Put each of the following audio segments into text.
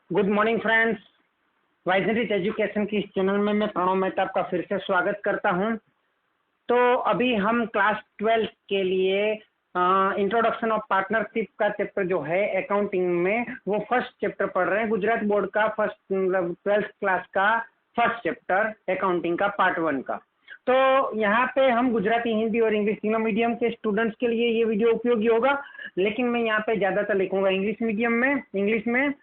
Good morning friends. Visionaries education की इस channel में मैं प्रणव मेहता आपका फिर से स्वागत करता हूं। तो अभी हम क्लास 12 के लिए इंट्रोडक्शन ऑफ पार्टनरशिप का चैप्टर जो है अकाउंटिंग में वो फर्स्ट चैप्टर पढ़ रहे हैं। गुजरात बोर्ड का फर्स्ट मतलब 12th क्लास का फर्स्ट चैप्टर अकाउंटिंग का पार्ट 1 का। तो यहाँ पे हम गुजराती, हिंदी और इंग्लिश तीनों मीडियम के स्टूडेंट्स के लिए ये वीडियो उपयोगी होगा, लेकिन मैं यहाँ पे ज़्यादातर लिखूंगा इंग्लिश में,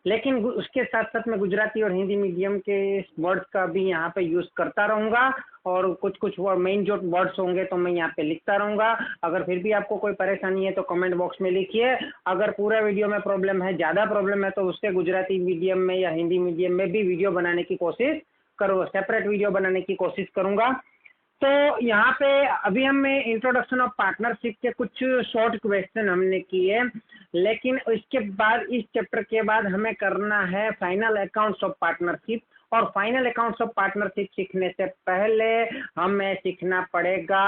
लेकिन उसके साथ साथ मैं गुजराती और हिंदी मीडियम के वर्ड्स का भी यहाँ पे यूज़ करता रहूँगा और कुछ मेन जो वर्ड्स होंगे तो मैं यहाँ पे लिखता रहूँगा। अगर फिर भी आपको कोई परेशानी है तो कमेंट बॉक्स में लिखिए। अगर पूरा वीडियो में प्रॉब्लम है, ज़्यादा प्रॉब्लम है, तो उससे गुजराती मीडियम में या हिंदी मीडियम में भी वीडियो बनाने की कोशिश करूँगा, सेपरेट वीडियो बनाने की कोशिश करूँगा। तो यहाँ पे अभी हमें इंट्रोडक्शन ऑफ पार्टनरशिप के कुछ शॉर्ट क्वेश्चन हमने किए, लेकिन इसके बाद इस चैप्टर के बाद हमें करना है फाइनल अकाउंट्स ऑफ पार्टनरशिप। और फाइनल अकाउंट्स ऑफ पार्टनरशिप सीखने से पहले हमें सीखना पड़ेगा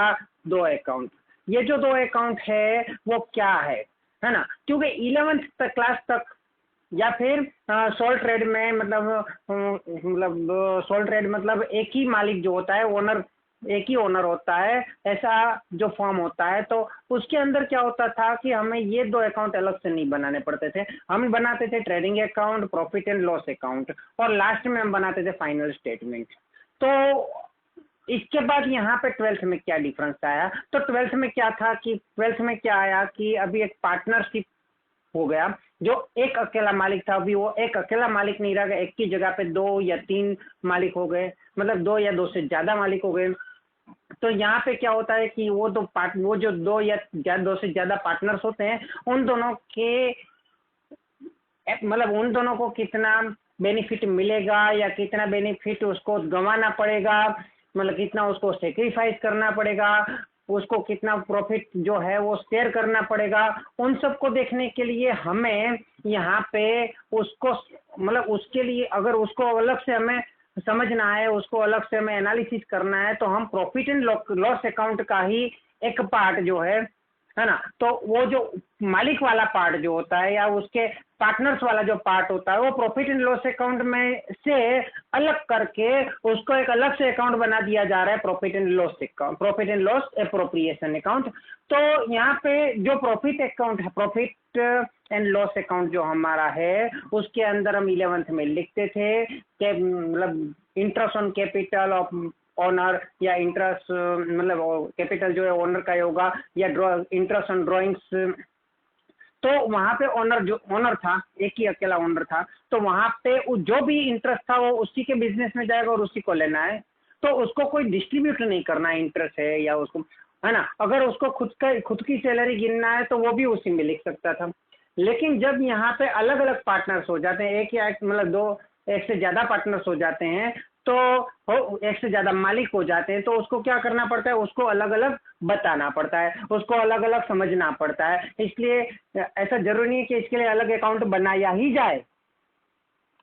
दो अकाउंट। ये जो दो अकाउंट है वो क्या है ना, क्योंकि 11th क्लास तक या फिर सोल ट्रेड में मतलब सोल ट्रेड मतलब एक ही मालिक जो होता है, ओनर एक ही ओनर होता है, ऐसा जो फॉर्म होता है, तो उसके अंदर क्या होता था कि हमें ये दो अकाउंट अलग से नहीं बनाने पड़ते थे। हम बनाते थे trading account, profit and loss account, और लास्ट में हम बनाते थे फाइनल स्टेटमेंट। तो इसके बाद यहाँ पे 12th में क्या डिफरेंस आया, तो 12th में क्या था कि 12th में क्या आया कि अभी एक पार्टनरशिप हो गया। जो एक अकेला मालिक था अभी वो एक अकेला मालिक नहीं रह गया, एक की जगह पे 2 या 3 मालिक हो गए, मतलब 2 या 2 से ज्यादा मालिक हो गए। तो यहाँ पे क्या होता है कि वो जो 2 या 2 से ज्यादा पार्टनर्स होते हैं, उन दोनों के मतलब उन दोनों को कितना बेनिफिट मिलेगा या कितना बेनिफिट उसको गंवाना पड़ेगा, मतलब कितना उसको सेक्रीफाइस करना पड़ेगा, उसको कितना प्रॉफिट जो है वो शेयर करना पड़ेगा, उन सबको देखने के लिए हमें यहाँ पे उसको मतलब उसके लिए अगर उसको अलग से हमें समझना है, उसको अलग से हमें एनालिसिस करना है, तो हम प्रॉफिट एंड लॉस अकाउंट का ही एक पार्ट जो है ना, तो वो जो मालिक वाला पार्ट जो होता है या उसके पार्टनर्स वाला जो पार्ट होता है वो प्रॉफिट एंड लॉस अकाउंट में से अलग करके उसको एक अलग से अकाउंट बना दिया जा रहा है, profit and loss account, profit and loss appropriation account. तो यहाँ पे जो प्रॉफिट अकाउंट है, प्रॉफिट एंड लॉस अकाउंट जो हमारा है, उसके अंदर हम 11th में लिखते थे कि मतलब interest on capital of owner या इंटरेस्ट मतलब कैपिटल जो है ओनर का होगा, या इंटरेस्ट ऑन ड्रॉइंग्स। तो वहां पे ओनर था, एक ही अकेला ओनर था, तो वहां पे जो भी इंटरेस्ट था वो उसी के बिजनेस में जाएगा और उसी को लेना है, तो उसको कोई डिस्ट्रीब्यूट नहीं करना है, इंटरेस्ट है या उसको, है ना। अगर उसको खुद की सैलरी गिनना है तो वो भी उसी में लिख सकता था। लेकिन जब यहाँ पे अलग अलग पार्टनर्स हो जाते हैं, एक या मतलब दो, एक से ज्यादा पार्टनर्स हो जाते हैं, तो एक से ज्यादा मालिक हो जाते हैं, तो उसको क्या करना पड़ता है, उसको अलग अलग बताना पड़ता है, उसको अलग अलग समझना पड़ता है। इसलिए ऐसा जरूरी नहीं है कि इसके लिए अलग अकाउंट बनाया ही जाए,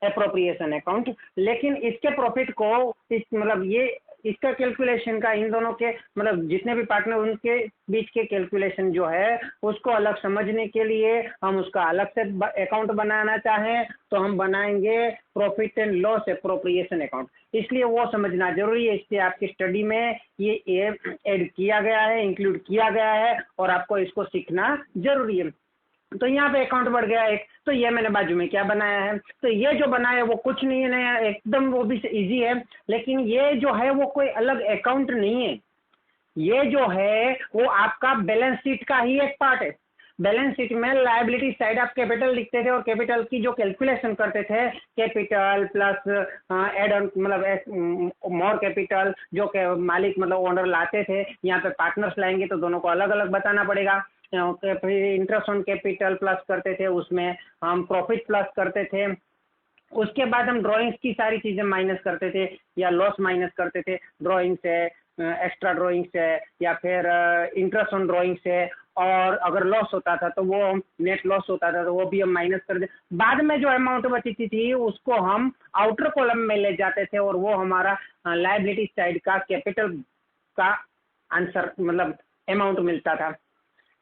एप्रोप्रिएशन अकाउंट, लेकिन इसके प्रॉफिट को मतलब ये इसका कैलकुलेशन का इन दोनों के मतलब जितने भी पार्टनर उनके बीच के कैलकुलेशन जो है उसको अलग समझने के लिए हम उसका अलग से अकाउंट बनाना चाहें तो हम बनाएंगे profit and loss appropriation account. इसलिए वो समझना जरूरी है, इसलिए आपकी स्टडी में ये ऐड किया गया है, इंक्लूड किया गया है, और आपको इसको सीखना जरूरी है। तो यहाँ पे अकाउंट बढ़ गया एक, तो ये मैंने बाजू में क्या बनाया है, तो ये जो बनाया है वो कुछ नहीं है नया, एकदम वो भी इजी है, लेकिन ये जो है वो कोई अलग अकाउंट नहीं है, ये जो है वो आपका बैलेंस शीट का ही एक पार्ट है। बैलेंस शीट में लायबिलिटी साइड आप कैपिटल लिखते थे और कैपिटल की जो कैलकुलेशन करते थे, कैपिटल प्लस एड ऑन मतलब मोर कैपिटल जो मालिक मतलब ओनर लाते थे, यहाँ पे पार्टनर्स लाएंगे तो दोनों को अलग अलग बताना पड़ेगा। फिर इंटरेस्ट ऑन कैपिटल प्लस करते थे, उसमें हम प्रॉफिट प्लस करते थे, उसके बाद हम ड्राइंग्स की सारी चीजें माइनस करते थे या लॉस माइनस करते थे, ड्राइंग से, एक्स्ट्रा ड्राइंग से, या फिर इंटरेस्ट ऑन ड्राइंग से, और अगर लॉस होता था तो वो नेट लॉस होता था तो वो भी हम माइनस कर दे। बाद में जो अमाउंट बची थी उसको हम आउटर कॉलम में ले जाते थे और वो हमारा लायबिलिटी साइड का कैपिटल का आंसर मतलब अमाउंट मिलता था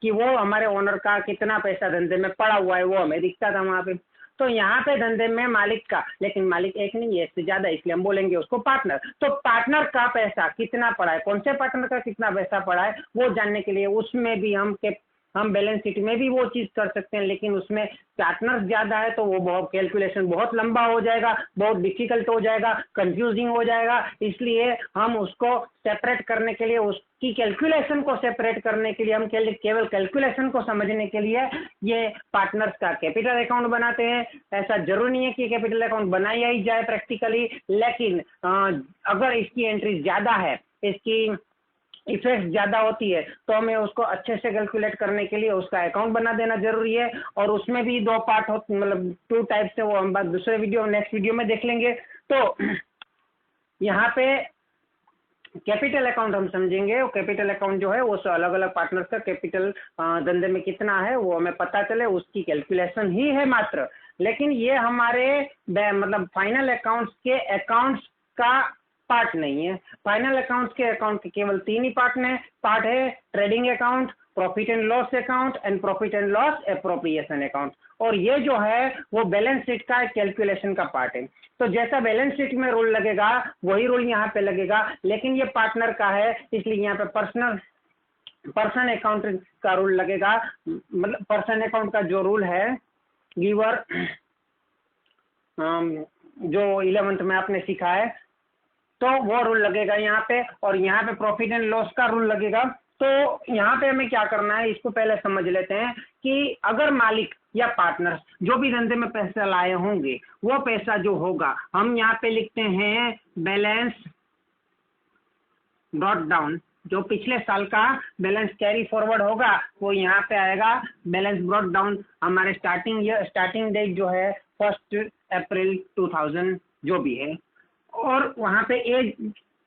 कि वो हमारे ओनर का कितना पैसा धंधे में पड़ा हुआ है वो हमें दिखता था वहां पे। तो यहाँ पे धंधे में मालिक का, लेकिन मालिक एक नहीं है, इससे ज्यादा, इसलिए हम बोलेंगे उसको पार्टनर। तो पार्टनर का पैसा कितना पड़ा है, कौन से पार्टनर का कितना पैसा पड़ा है वो जानने के लिए उसमें भी हम बैलेंस शीट में भी वो चीज कर सकते हैं, लेकिन उसमें पार्टनर ज्यादा है तो वो बहुत कैलकुलेशन बहुत लंबा हो जाएगा, बहुत डिफिकल्ट हो जाएगा, कंफ्यूजिंग हो जाएगा। इसलिए हम उसको सेपरेट करने के लिए, उसकी कैलकुलेशन को सेपरेट करने के लिए, हम केवल कैलकुलेशन को समझने के लिए ये पार्टनर्स का कैपिटल अकाउंट बनाते हैं। ऐसा जरूरी नहीं है कि कैपिटल अकाउंट बनाया ही जाए प्रैक्टिकली, लेकिन अगर इसकी एंट्री ज्यादा है, इसकी इफेक्ट ज्यादा होती है, तो हमें उसको अच्छे से कैलकुलेट करने के लिए उसका अकाउंट बना देना जरूरी है। और उसमें भी दो पार्ट होते, मतलब 2 टाइप्स है, वो हम बात दूसरे वीडियो, नेक्स्ट वीडियो में देख लेंगे। तो यहाँ पे कैपिटल अकाउंट हम समझेंगे, और कैपिटल अकाउंट जो है वो अलग अलग पार्टनर्स का कैपिटल धंधे में कितना है वो हमें पता चले, उसकी कैलकुलेशन ही है मात्र। लेकिन ये हमारे मतलब फाइनल अकाउंट्स के अकाउंट्स का पार्ट नहीं है। फाइनल अकाउंट्स के अकाउंट के केवल 3 ही पार्ट है, trading account, profit and loss account and profit and loss appropriation account. और ये जो है वो बैलेंस शीट का कैलकुलेशन का पार्ट है। तो जैसा बैलेंस शीट में रूल लगेगा वही रूल यहाँ पे लगेगा, लेकिन ये पार्टनर का है इसलिए यहाँ पे पर्सन अकाउंट का रूल लगेगा। मतलब पर्सन अकाउंट का जो रूल है गिवर, जो 11th में आपने सीखा है, तो वो रूल लगेगा यहाँ पे। और यहाँ पे प्रॉफिट एंड लॉस का रूल लगेगा। तो यहाँ पे हमें क्या करना है, इसको पहले समझ लेते हैं कि अगर मालिक या पार्टनर जो भी धंधे में पैसा लाए होंगे, वो पैसा जो होगा हम यहाँ पे लिखते हैं बैलेंस ब्रॉट डाउन। जो पिछले साल का बैलेंस कैरी फॉरवर्ड होगा वो यहाँ पे आएगा बैलेंस ब्रॉट डाउन। हमारे स्टार्टिंग डेट जो है 1 अप्रैल 2000 जो भी है, और वहाँ पे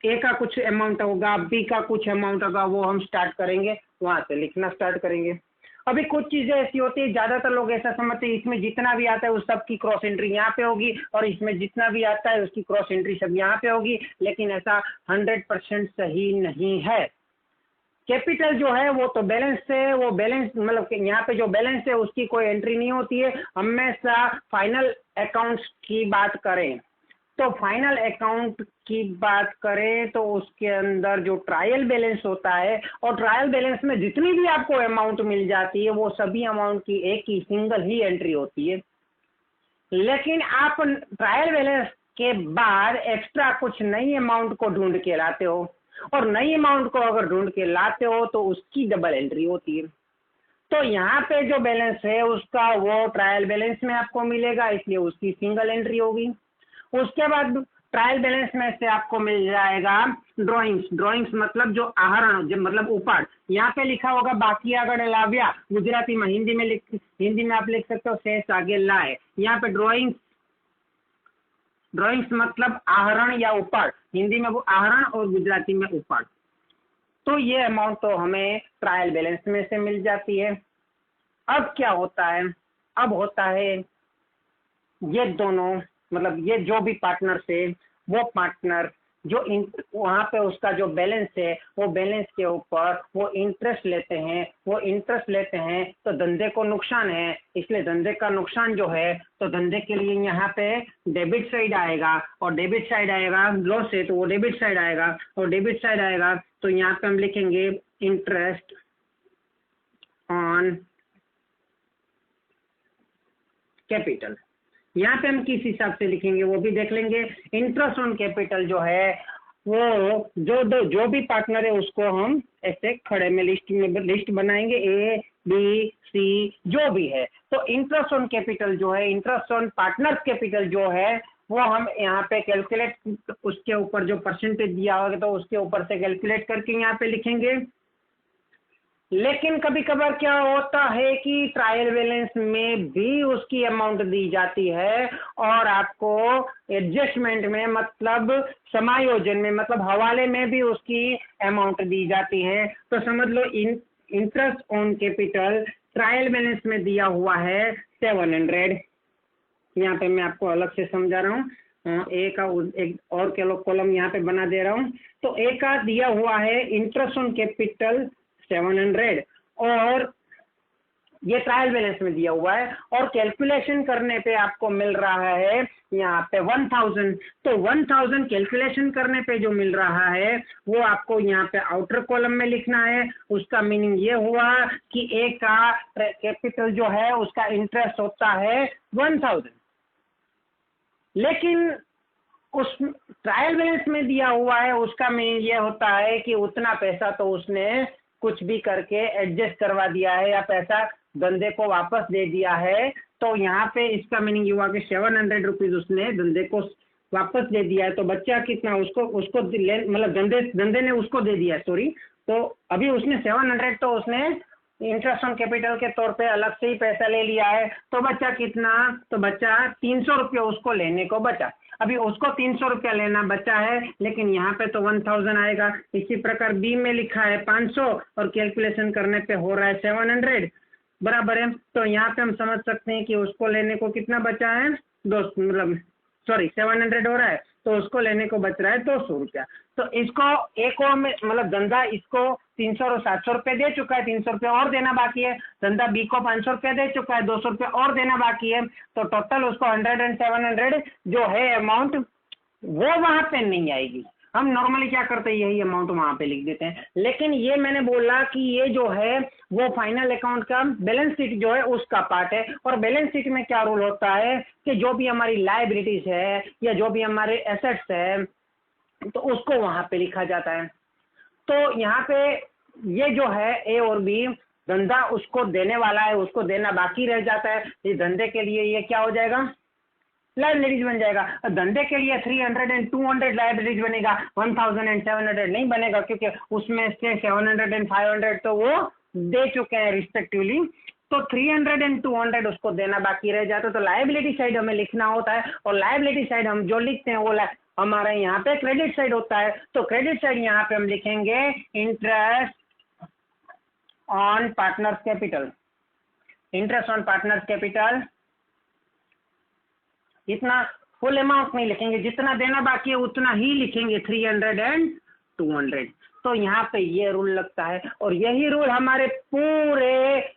ए का कुछ अमाउंट होगा, बी का कुछ अमाउंट होगा, वो हम स्टार्ट करेंगे, वहाँ से लिखना स्टार्ट करेंगे। अभी कुछ चीजें ऐसी होती है, ज्यादातर लोग ऐसा समझते हैं इसमें जितना भी आता है उस सब की क्रॉस एंट्री यहाँ पे होगी, और इसमें जितना भी आता है उसकी क्रॉस एंट्री सब यहाँ पे होगी, लेकिन ऐसा 100% सही नहीं है। कैपिटल जो है वो तो बैलेंस से, वो बैलेंस मतलब यहाँ पे जो बैलेंस है उसकी कोई एंट्री नहीं होती है। हमेशा फाइनल अकाउंट्स की बात करें तो फाइनल अकाउंट की बात करें तो उसके अंदर जो ट्रायल बैलेंस होता है, और ट्रायल बैलेंस में जितनी भी आपको अमाउंट मिल जाती है वो सभी अमाउंट की एक ही सिंगल ही एंट्री होती है। लेकिन आप ट्रायल बैलेंस के बाद एक्स्ट्रा कुछ नई अमाउंट को ढूंढ के लाते हो, और नई अमाउंट को अगर ढूंढ के लाते हो तो उसकी डबल एंट्री होती है। तो यहाँ पे जो बैलेंस है उसका वो ट्रायल बैलेंस में आपको मिलेगा, इसलिए उसकी सिंगल एंट्री होगी। उसके बाद ट्रायल बैलेंस में से आपको मिल जाएगा ड्रॉइंग्स मतलब जो आहरण, जो मतलब उपाड़। यहाँ पे लिखा होगा बाकी आगे लाव्या, गुजराती में, हिंदी में आप लिख सकते हो शेष आगे लाए। यहाँ पे ड्रॉइंग्स मतलब आहरण या उपाड़, हिंदी में वो आहरण और गुजराती में उपाड़। तो ये अमाउंट तो हमें ट्रायल बैलेंस में से मिल जाती है। अब क्या होता है, अब होता है ये दोनों, मतलब ये जो भी पार्टनर से, वो पार्टनर जो वहाँ पे उसका जो बैलेंस है वो बैलेंस के ऊपर वो इंटरेस्ट लेते हैं तो धंधे को नुकसान है, इसलिए धंधे का नुकसान जो है तो धंधे के लिए यहाँ पे डेबिट साइड आएगा, और डेबिट साइड आएगा लॉस है तो वो डेबिट साइड आएगा, और डेबिट साइड आएगा तो यहाँ पे हम लिखेंगे इंटरेस्ट ऑन कैपिटल। यहाँ पे हम किस हिसाब से लिखेंगे वो भी देख लेंगे। इंटरेस्ट ऑन कैपिटल जो है वो जो भी पार्टनर है उसको हम ऐसे खड़े में लिस्ट बनाएंगे, ए बी सी जो भी है। तो इंटरेस्ट ऑन कैपिटल जो है, इंटरेस्ट ऑन पार्टनर्स कैपिटल जो है वो हम यहाँ पे कैलकुलेट, उसके ऊपर जो परसेंटेज दिया होगा तो उसके ऊपर से कैलकुलेट करके यहाँ पे लिखेंगे। लेकिन कभी कभार क्या होता है कि ट्रायल बैलेंस में भी उसकी अमाउंट दी जाती है, और आपको एडजस्टमेंट में मतलब समायोजन में मतलब हवाले में भी उसकी अमाउंट दी जाती है। तो समझ लो interest on capital trial balance में दिया हुआ है 700। यहाँ पे मैं आपको अलग से समझा रहा हूँ, ए का एक और कॉलम यहाँ पे बना दे रहा हूँ। तो ए का दिया हुआ है इंटरेस्ट ऑन कैपिटल 700, और ये ट्रायल बैलेंस में दिया हुआ है और कैलकुलेशन करने पे आपको मिल रहा है यहाँ पे 1000। तो 1000 कैलकुलेशन करने पे जो मिल रहा है वो आपको यहाँ पे आउटर कॉलम में लिखना है। उसका मीनिंग ये हुआ कि ए का कैपिटल जो है उसका इंटरेस्ट होता है 1000, लेकिन उस ट्रायल बैलेंस में दिया हुआ है उसका मीनिंग ये होता है कि उतना पैसा तो उसने कुछ भी करके एडजस्ट करवा दिया है या पैसा धंधे को वापस दे दिया है। तो यहाँ पे इसका मीनिंग ये हुआ कि 700 रुपीज उसने धंधे को वापस दे दिया है। तो बच्चा कितना उसको उसको मतलब धंधे ने उसको दे दिया, सॉरी। तो अभी उसने 700 तो उसने इंटरेस्ट ऑन कैपिटल के तौर पे अलग से ही पैसा ले लिया है। तो बच्चा कितना, तो बच्चा 300 रुपये उसको लेने को बचा। अभी उसको 300 रुपया लेना बचा है, लेकिन यहाँ पे तो 1000 आएगा। इसी प्रकार बी में लिखा है 500 और कैलकुलेशन करने पे हो रहा है 700, बराबर है। तो यहाँ पे हम समझ सकते हैं कि उसको लेने को कितना बचा है, मतलब सॉरी 700 हो रहा है, तो उसको लेने को बच रहा है 200 रुपया। तो इसको एक और में मतलब धंधा इसको 300 और 700 रुपये दे चुका है, 300 रुपये और देना बाकी है। धंधा बी को 500 रुपये दे चुका है, 200 रुपये और देना बाकी है। तो टोटल उसको 100 एंड 700 जो है अमाउंट वो वहां पे नहीं आएगी। हम नॉर्मली क्या करते हैं, यही अमाउंट वहां पे लिख देते हैं। लेकिन ये मैंने बोला कि ये जो है वो फाइनल अकाउंट का बैलेंस शीट जो है उसका पार्ट है। और बैलेंस शीट में क्या रूल होता है कि जो भी हमारी लायबिलिटीज है या जो भी हमारे एसेट्स है तो उसको वहां पे लिखा जाता है। तो यहाँ पे ये जो है ए और बी, धंधा उसको देने वाला है, उसको देना बाकी रह जाता है। इस धंधे के लिए ये क्या हो जाएगा, लाइबिलिटीज बन जाएगा। धंधे के लिए 300 एंड 200 लाइबिलिटीज बनेगा, 1000 एंड 700 नहीं बनेगा, क्योंकि उसमें से 700 एंड 500 तो वो दे चुके हैं रिस्पेक्टिवली। तो 300 एंड 200 उसको देना बाकी रह जाता है। तो लाइबिलिटी साइड हमें लिखना होता है, और लाइबिलिटी साइड हम जो लिखते हैं वो हमारे यहाँ पे क्रेडिट साइड होता है। तो क्रेडिट साइड यहाँ पे हम लिखेंगे interest on partners capital. Interest on partners capital, इतना फुल अमाउंट नहीं लिखेंगे, जितना देना बाकी है उतना ही लिखेंगे, 300 एंड 200। तो यहाँ पे ये रूल लगता है, और यही रूल हमारे पूरे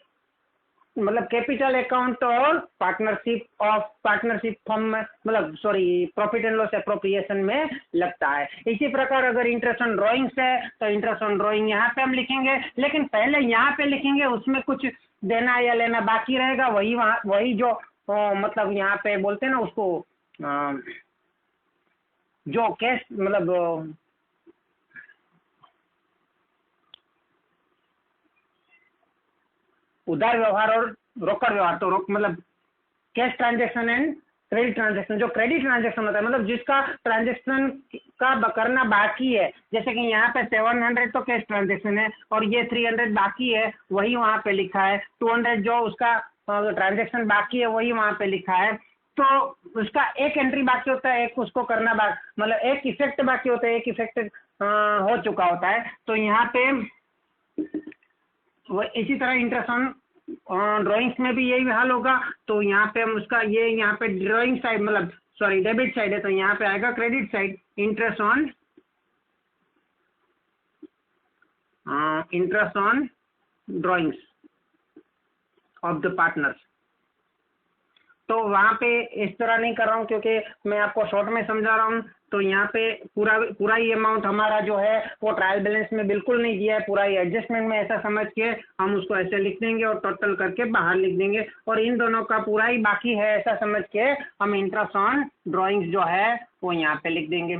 मतलब कैपिटल अकाउंट और पार्टनरशिप फॉर्म में, मतलब sorry profit and loss appropriation में लगता है। इसी प्रकार अगर इंटरेस्ट ऑन ड्राइंग्स है तो इंटरेस्ट ऑन ड्राइंग यहाँ पे हम लिखेंगे, लेकिन पहले यहाँ पे लिखेंगे, उसमें कुछ देना या लेना बाकी रहेगा, वही जो मतलब यहाँ पे बोलते हैं ना उसको जो कैश मतलब उधार व्यवहार और रोकड़ व्यवहार, तो मतलब cash transaction and credit transaction. जो क्रेडिट ट्रांजैक्शन होता है मतलब जिसका ट्रांजैक्शन का करना बाकी है, जैसे कि यहाँ पे 700 तो कैश ट्रांजैक्शन है और ये 300 बाकी है, वही वहाँ पे लिखा है। 200 जो उसका ट्रांजैक्शन बाकी है वही वहाँ पे लिखा है। तो उसका एक एंट्री बाकी होता है, एक उसको करना मतलब एक इफेक्ट बाकी होता है, एक इफेक्ट हो चुका होता है। तो यहाँ पे इसी तरह इंटरेस्ट ऑन ड्राइंग्स में भी यही हाल होगा। तो यहाँ पे हम उसका ये यहाँ पे ड्राइंग साइड मतलब सॉरी डेबिट साइड है, तो यहाँ पे आएगा credit side, interest on drawings of the partners. तो वहाँ पे इस तरह नहीं कर रहा हूँ क्योंकि मैं आपको शॉर्ट में समझा रहा हूँ। तो यहाँ पे पूरा ही अमाउंट हमारा जो है वो ट्रायल बैलेंस में बिल्कुल नहीं दिया है, पूरा ही एडजस्टमेंट में ऐसा समझ के हम उसको ऐसे लिख देंगे और टोटल करके बाहर लिख देंगे, और इन दोनों का पूरा ही बाकी है ऐसा समझ के हम इंटरेस्ट ऑन ड्राइंग्स जो है वो यहाँ पे लिख देंगे।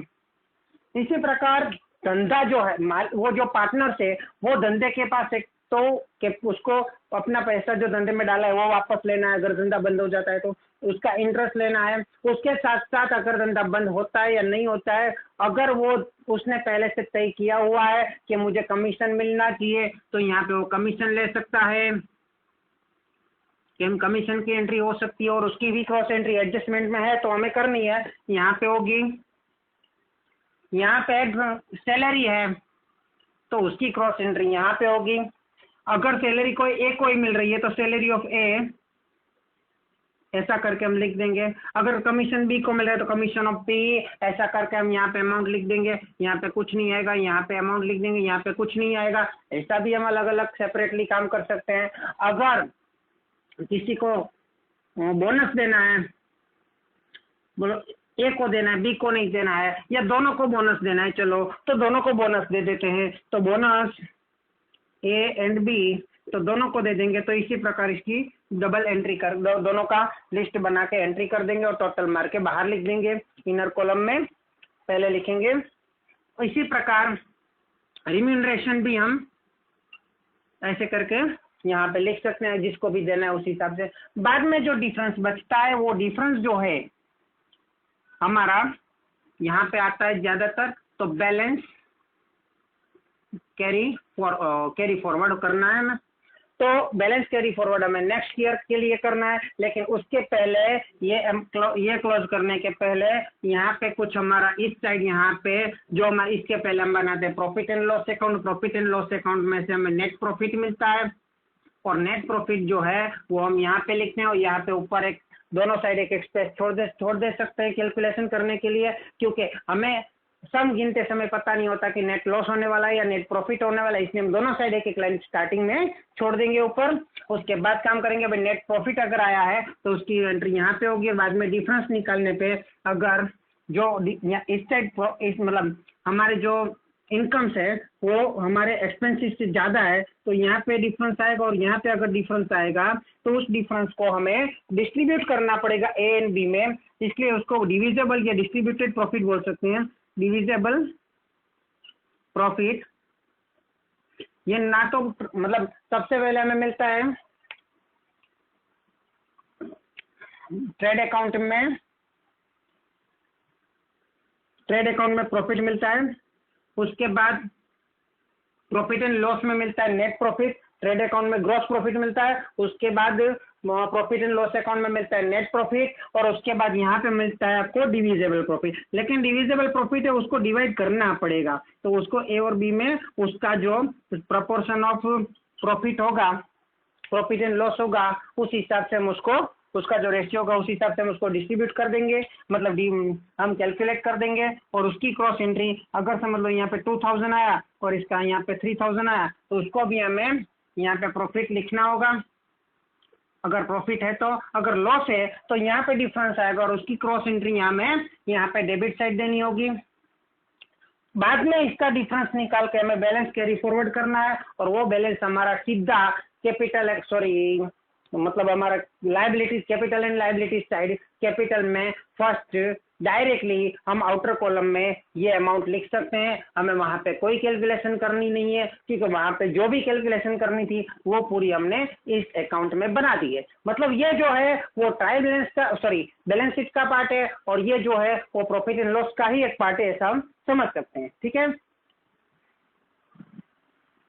इसी प्रकार धंधा जो है वो जो पार्टनर से वो धंधे के पास एक तो कि उसको अपना पैसा जो धंधे में डाला है वो वापस लेना है, अगर धंधा बंद हो जाता है तो उसका इंटरेस्ट लेना है। उसके साथ साथ अगर धंधा बंद होता है या नहीं होता है, अगर वो उसने पहले से तय किया हुआ है कि मुझे कमीशन मिलना चाहिए तो यहाँ पे वो कमीशन ले सकता है, कि कमीशन की एंट्री हो सकती है, और उसकी भी क्रॉस एंट्री एडजस्टमेंट में है तो हमें करनी है, यहाँ पे होगी। यहाँ पे सैलरी है तो उसकी क्रॉस एंट्री यहाँ पे होगी। अगर सैलरी कोई मिल रही है तो सैलरी ऑफ ए ऐसा करके हम लिख देंगे। अगर कमीशन बी को मिल रहा है तो कमीशन ऑफ बी ऐसा करके हम यहाँ पे अमाउंट लिख देंगे। यहाँ पे कुछ नहीं आएगा, यहाँ पे अमाउंट लिख देंगे, यहाँ पे कुछ नहीं आएगा। ऐसा भी हम अलग अलग सेपरेटली काम कर सकते हैं। अगर किसी को बोनस देना है, बोलो ए को देना है, बी को नहीं देना है, या दोनों को बोनस देना है, चलो तो दोनों को बोनस दे देते हैं। तो बोनस ए एंड बी तो दोनों को दे देंगे। तो इसी प्रकार इसकी डबल एंट्री कर दोनों का लिस्ट बना के एंट्री कर देंगे और टोटल मार के बाहर लिख देंगे, इनर कॉलम में पहले लिखेंगे। इसी प्रकार रिम्यूनरेशन भी हम ऐसे करके यहाँ पे लिख सकते हैं, जिसको भी देना है उस हिसाब से। बाद में जो डिफरेंस बचता है वो डिफरेंस जो है हमारा यहाँ पे आता है ज्यादातर, तो बैलेंस कैरी फॉरवर्ड करना है ना। तो बैलेंस कैरी फॉरवर्ड हमें नेक्स्ट ईयर के लिए करना है, लेकिन उसके पहले ये क्लोज करने के पहले यहाँ पे कुछ हमारा इस साइड यहाँ पे जो हम इसके पहले हम बनाते हैं profit and loss account. Profit and loss account में से हमें नेट प्रॉफिट मिलता है, और नेट प्रॉफिट जो है वो हम यहाँ पे लिखते हैं, और यहाँ पे ऊपर एक दोनों साइड एक स्पेस छोड़ दे सकते हैं कैलकुलेशन करने के लिए, क्योंकि हमें सम गिनते समय पता नहीं होता कि नेट लॉस होने वाला है या नेट प्रॉफिट होने वाला है, इसलिए हम दोनों साइड एक लाइन स्टार्टिंग में छोड़ देंगे ऊपर। उसके बाद काम करेंगे, भाई नेट प्रॉफिट अगर आया है तो उसकी एंट्री यहाँ पे होगी, और बाद में डिफरेंस निकालने पे अगर जो इस साइड मतलब हमारे जो इनकम्स है वो हमारे एक्सपेंसिस से ज़्यादा है, तो यहाँ पे डिफरेंस आएगा, और यहाँ पे अगर डिफरेंस आएगा तो उस डिफरेंस को हमें डिस्ट्रीब्यूट करना पड़ेगा ए एंड बी में, इसलिए उसको डिविजिबल या डिस्ट्रीब्यूटेड प्रॉफिट बोल सकते हैं। डिविजिबल प्रॉफिट ये ना तो मतलब सबसे पहले हमें मिलता है ट्रेड अकाउंट में प्रॉफिट मिलता है, उसके बाद प्रॉफिट एंड लॉस में मिलता है नेट प्रॉफिट, ट्रेड अकाउंट में ग्रॉस प्रॉफिट मिलता है, उसके बाद प्रॉफिट एंड लॉस अकाउंट में मिलता है नेट प्रॉफिट, और उसके बाद यहाँ पे मिलता है आपको डिविजिबल प्रॉफिट। लेकिन डिविजिबल प्रॉफिट है उसको डिवाइड करना पड़ेगा, तो उसको ए और बी में उसका जो प्रपोर्शन ऑफ प्रॉफिट होगा, प्रॉफिट एंड लॉस होगा, उस हिसाब से हम उसका जो रेशियो होगा उस हिसाब से हम उसको डिस्ट्रीब्यूट कर देंगे, मतलब हम कैलकुलेट कर देंगे। और उसकी क्रॉस एंट्री अगर समझ लो यहाँ पे 2000 आया और इसका यहाँ पे 3000 आया, तो उसको भी हमें यहाँ पे प्रॉफिट लिखना होगा अगर प्रॉफिट है, तो अगर लॉस है तो यहाँ पे डिफरेंस आएगा और उसकी क्रॉस एंट्री यहाँ पे डेबिट साइड देनी होगी। बाद में इसका डिफरेंस निकाल के हमें बैलेंस कैरी फॉरवर्ड करना है, और वो बैलेंस हमारा सीधा मतलब हमारा liabilities, capital and liabilities side, capital में फर्स्ट डायरेक्टली हम आउटर कॉलम में ये अमाउंट लिख सकते हैं। हमें वहाँ पे कोई कैलकुलेशन करनी नहीं है, क्योंकि वहाँ पे जो भी कैलकुलेशन करनी थी वो पूरी हमने इस अकाउंट में बना दी है। मतलब ये जो है वो ट्रायल बैलेंस शीट का पार्ट है, और ये जो है वो प्रॉफिट एंड लॉस का ही एक पार्ट है, ऐसा हम समझ सकते हैं। ठीक है।